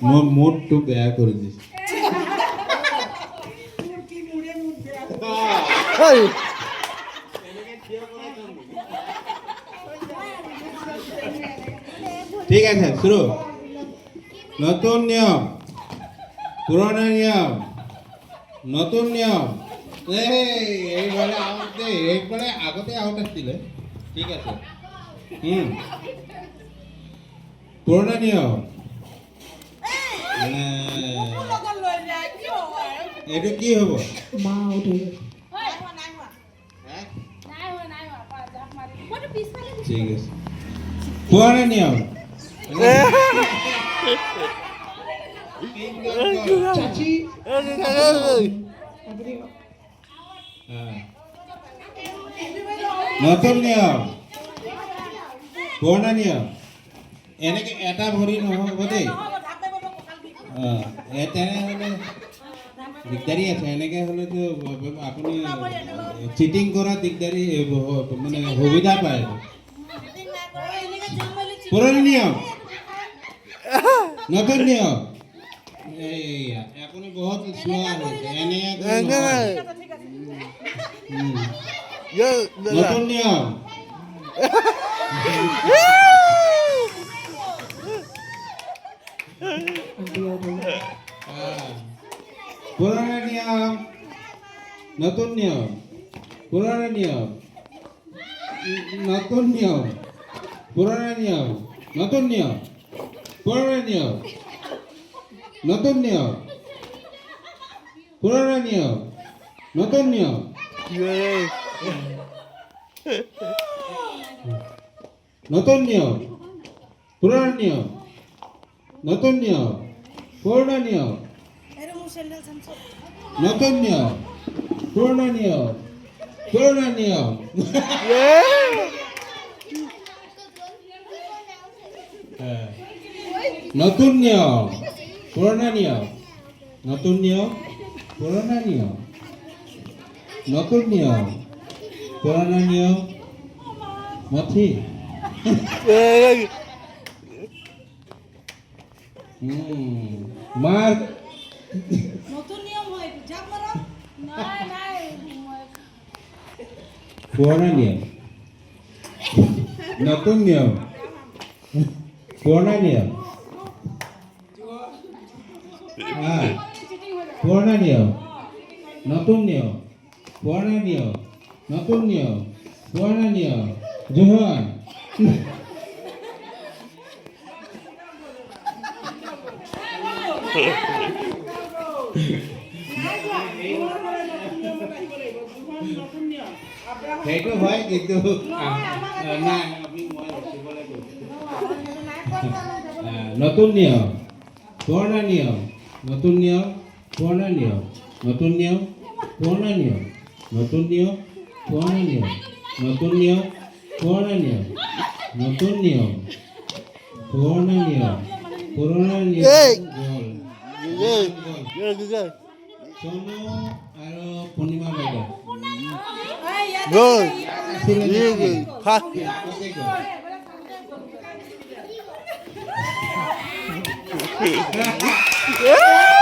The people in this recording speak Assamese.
মোৰ মুডটো বেয়া কৰি দিছে ঠিক আছে শুরু নতুন নিয়ম পুরনো নিয়ম নতুন নিয়ম এইবারে আগতে আউট আসছিলে ঠিক আছে পুরনো নিয়ম এইটো কি হব ঠিক আছে পুরনো নিয়ম চাচি নতুন নিয়ম পুৰণা নিয়ম এনেকে এটা ভৰি নহ'ব দেই তেনেহ'লে দিগদাৰী আছে এনেকে হ'লেতো আপুনি চিটিং কৰা দিগদাৰী মানে সুবিধা পায় পুৰণি নিয়ম নতুন নিয়ম এইয়া আপুনি বহুত স্লোৱা হৈছে নতুন নিয়ম পুৰণা নিয়ম নতুন নিয়ম পুৰণা নিয়ম নতুন নিয়ম পুৰণা নিয়ম নতুন নিয়ম পুৰণা নিয়ম নতুন নিয়ম পুৰণা নিয়ম নতুন নিয়ম নতুন নিয়ম পুৰণা নিয়ম নতুন নিয়ম পুৰণা নিয়ম নতুন নিয়ম পুৰণা নিয়ম পুৰণা নিয়ম নতুন নিয়ম পুৰণা নিয়ম নতুন নিয়ম পুৰণা নিয়ম নতুন নিয়ম পুৰণা নিয়ম মথি মাৰ নতুন নিয়ম হয় যা কৰো নাই নাই পুৰণা নিয়ম নতুন নিয়ম পুৰণা নিয়ম পুৰণা নিয়ম নতুন নিয়ম পুৰণা নিয়ম নতুন নিয়ম পুৰণা নিয়ম জোহন সেইটো হয় কিন্তু নাই নতুন নিয়ম পুৰণা নিয়ম নতুন নিয়ম পুৰণা নিয়ম নতুন নিয়ম পুৰণা নিয়ম নতুন নিয়ম পুৰণা নিয়ম নতুন নিয়ম পুৰণা নিয়ম নতুন নিয়ম পুৰণা নিয়ম পুৰণা নিয়ম সোনু আৰু পূৰ্ণিমা বাইদেউ Good.